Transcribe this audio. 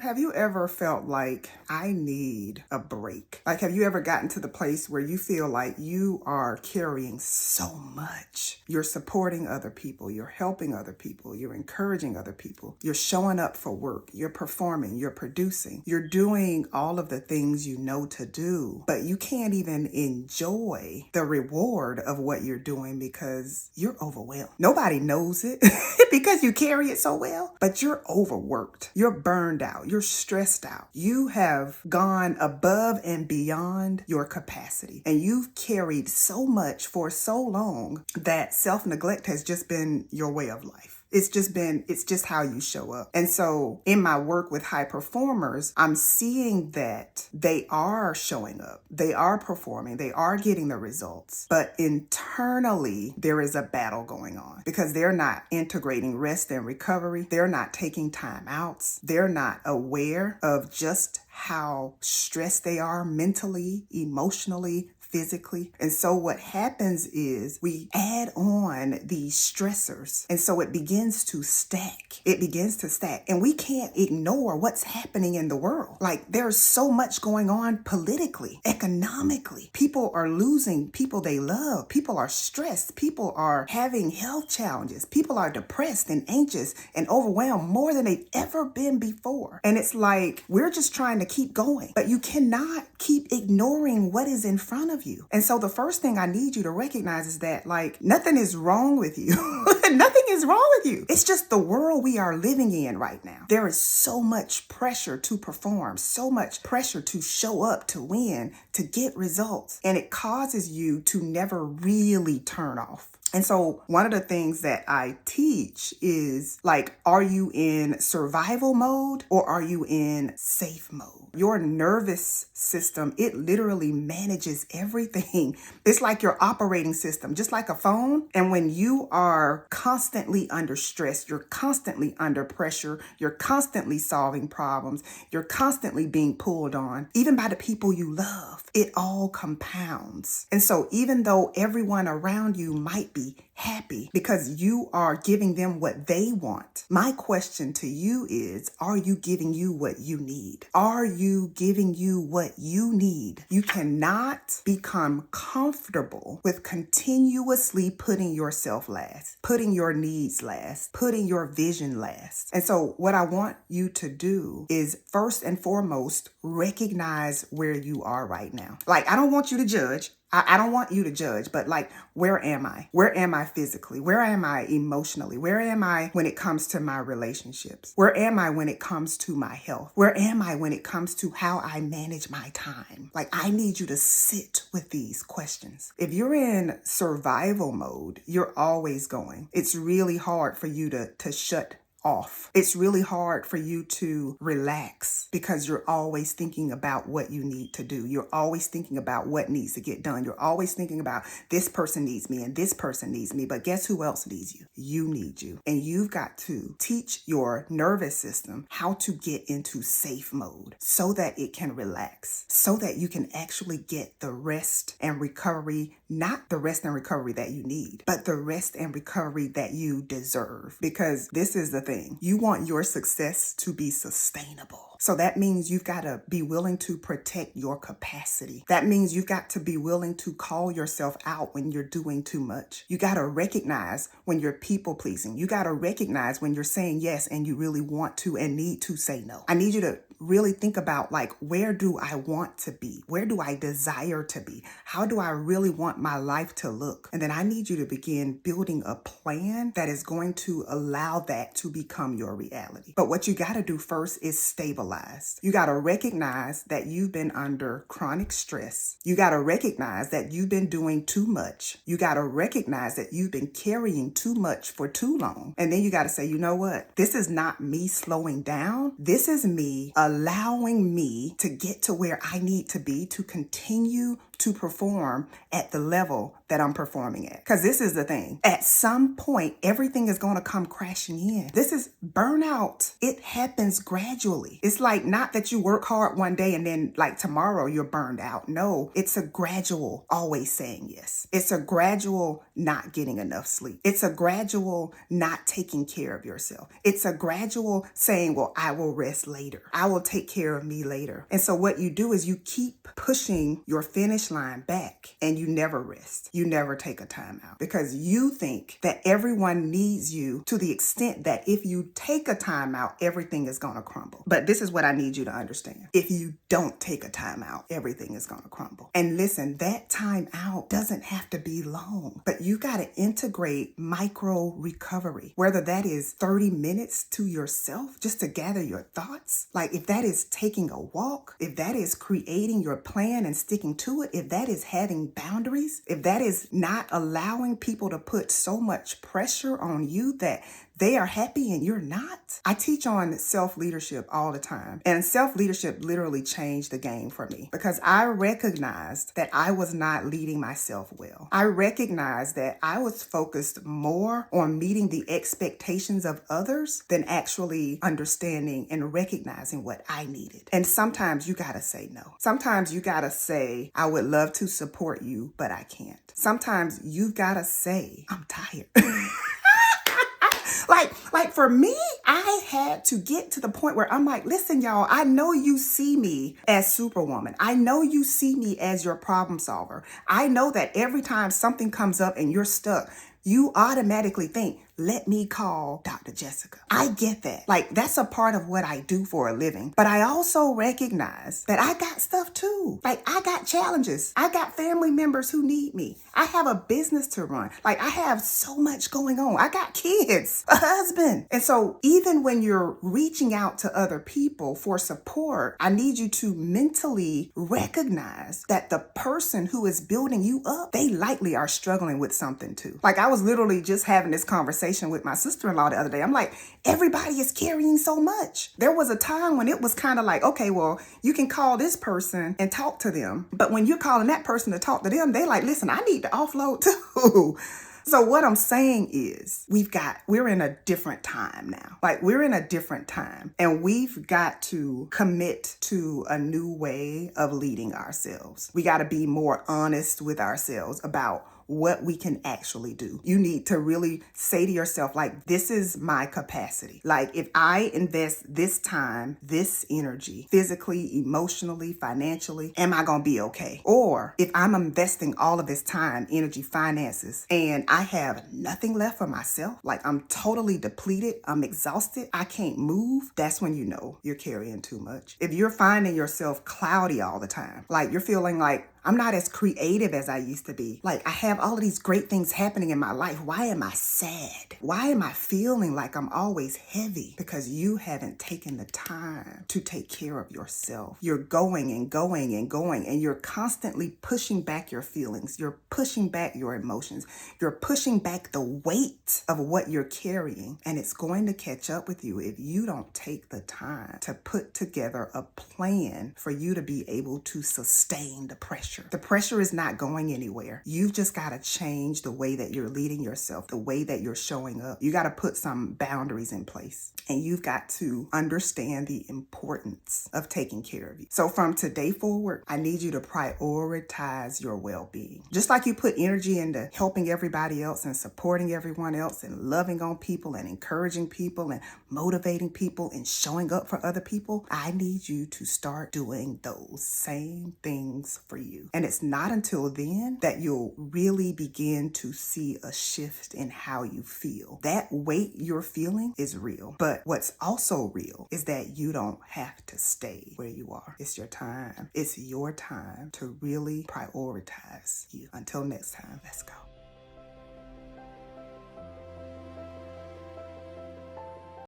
Have you ever felt like I need a break? Like, have you ever gotten to the place where you feel like you are carrying so much? You're supporting other people. You're helping other people. You're encouraging other people. You're showing up for work. You're performing. You're producing. You're doing all of the things you know to do, but you can't even enjoy the reward of what you're doing because you're overwhelmed. Nobody knows it because you carry it so well, but you're overworked. You're burned out. You're stressed out. You have gone above and beyond your capacity, and you've carried so much for so long that self-neglect has just been your way of life. It's just how you show up. And so in my work with high performers, I'm seeing that they are showing up, they are performing, they are getting the results, but internally there is a battle going on because they're not integrating rest and recovery. They're not taking time outs. They're not aware of just how stressed they are mentally, emotionally, physically. And so what happens is we add on these stressors. And so it begins to stack. It begins to stack. And we can't ignore what's happening in the world. Like, there's so much going on politically, economically. People are losing people they love. People are stressed. People are having health challenges. People are depressed and anxious and overwhelmed more than they've ever been before. And it's like, we're just trying to keep going, but you cannot keep ignoring what is in front of you. And so the first thing I need you to recognize is that, like, nothing is wrong with you. Nothing is wrong with you. It's just the world we are living in right now. There is so much pressure to perform, so much pressure to show up, to win, to get results. And it causes you to never really turn off. And so one of the things that I teach is, like, are you in survival mode or are you in safe mode? Your nervous system, it literally manages everything. It's like your operating system, just like a phone. And when you are constantly under stress, you're constantly under pressure, you're constantly solving problems, you're constantly being pulled on, even by the people you love, it all compounds. And so even though everyone around you might be happy because you are giving them what they want, my question to you is, are you giving you what you need? Are you giving you what you need? You cannot become comfortable with continuously putting yourself last, putting your needs last, putting your vision last. And so what I want you to do is, first and foremost, recognize where you are right now. Like, I don't want you to judge. I don't want you to judge, but, like, where am I? Where am I physically? Where am I emotionally? Where am I when it comes to my relationships? Where am I when it comes to my health? Where am I when it comes to how I manage my time? Like, I need you to sit with these questions. If you're in survival mode, you're always going. It's really hard for you to shut off. It's really hard for you to relax because you're always thinking about what you need to do. You're always thinking about what needs to get done. You're always thinking about, this person needs me and this person needs me, but guess who else needs you? You need you. And you've got to teach your nervous system how to get into safe mode so that it can relax, so that you can actually get the rest and recovery, not the rest and recovery that you need, but the rest and recovery that you deserve. Because this is the thing. You want your success to be sustainable. So that means you've got to be willing to protect your capacity. That means you've got to be willing to call yourself out when you're doing too much. You got to recognize when you're people pleasing. You got to recognize when you're saying yes and you really want to and need to say no. I need you to really think about, like, where do I want to be? Where do I desire to be? How do I really want my life to look? And then I need you to begin building a plan that is going to allow that to become your reality. But what you got to do first is stabilize. You got to recognize that you've been under chronic stress. You got to recognize that you've been doing too much. You got to recognize that you've been carrying too much for too long. And then you got to say, you know what? This is not me slowing down. This is me allowing me to get to where I need to be to continue to perform at the level that I'm performing at. Because this is the thing. At some point, everything is going to come crashing in. This is burnout. It happens gradually. It's like not that you work hard one day and then like tomorrow you're burned out. No, it's a gradual always saying yes. It's a gradual not getting enough sleep. It's a gradual not taking care of yourself. It's a gradual saying, well, I will rest later. I will take care of me later. And so what you do is you keep pushing your finish line back and you never rest. You never take a time out because you think that everyone needs you to the extent that if you take a time out, everything is going to crumble. But this is what I need you to understand. If you don't take a time out, everything is going to crumble. And listen, that time out doesn't have to be long, but you got to integrate micro recovery, whether that is 30 minutes to yourself just to gather your thoughts. Like if that is taking a walk, if that is creating your plan and sticking to it, if that is having boundaries, if that is not allowing people to put so much pressure on you that they are happy and you're not. I teach on self-leadership all the time. And self-leadership literally changed the game for me because I recognized that I was not leading myself well. I recognized that I was focused more on meeting the expectations of others than actually understanding and recognizing what I needed. And sometimes you gotta say no. Sometimes you gotta say, I would love to support you, but I can't. Sometimes you gotta say, I'm tired. Like for me, I had to get to the point where I'm like, listen, y'all, I know you see me as Superwoman. I know you see me as your problem solver. I know that every time something comes up and you're stuck, you automatically think, let me call Dr. Jessica. I get that. Like, that's a part of what I do for a living. But I also recognize that I got stuff too. Like, I got challenges. I got family members who need me. I have a business to run. Like, I have so much going on. I got kids, a husband. And so even when you're reaching out to other people for support, I need you to mentally recognize that the person who is building you up, they likely are struggling with something too. Like, I was literally just having this conversation with my sister-in-law the other day. I'm like, everybody is carrying so much. There was a time when it was kind of like, okay, well, you can call this person and talk to them. But when you're calling that person to talk to them, they like, listen, I need to offload too. So what I'm saying is we're in a different time now. Like we're in a different time and we've got to commit to a new way of leading ourselves. We got to be more honest with ourselves about what we can actually do. You need to really say to yourself, like, this is my capacity. Like, if I invest this time, this energy, physically, emotionally, financially, am I going to be okay? Or if I'm investing all of this time, energy, finances, and I have nothing left for myself, like I'm totally depleted, I'm exhausted, I can't move, that's when you know you're carrying too much. If you're finding yourself cloudy all the time, like you're feeling like, I'm not as creative as I used to be. Like I have all of these great things happening in my life. Why am I sad? Why am I feeling like I'm always heavy? Because you haven't taken the time to take care of yourself. You're going and going and going, and you're constantly pushing back your feelings. You're pushing back your emotions. You're pushing back the weight of what you're carrying, and it's going to catch up with you if you don't take the time to put together a plan for you to be able to sustain the pressure. The pressure is not going anywhere. You've just got to change the way that you're leading yourself, the way that you're showing up. You got to put some boundaries in place, and you've got to understand the importance of taking care of you. So from today forward, I need you to prioritize your well-being. Just like you put energy into helping everybody else and supporting everyone else and loving on people and encouraging people and motivating people and showing up for other people, I need you to start doing those same things for you. And it's not until then that you'll really begin to see a shift in how you feel. That weight you're feeling is real. But what's also real is that you don't have to stay where you are. It's your time. It's your time to really prioritize you. Until next time, let's go.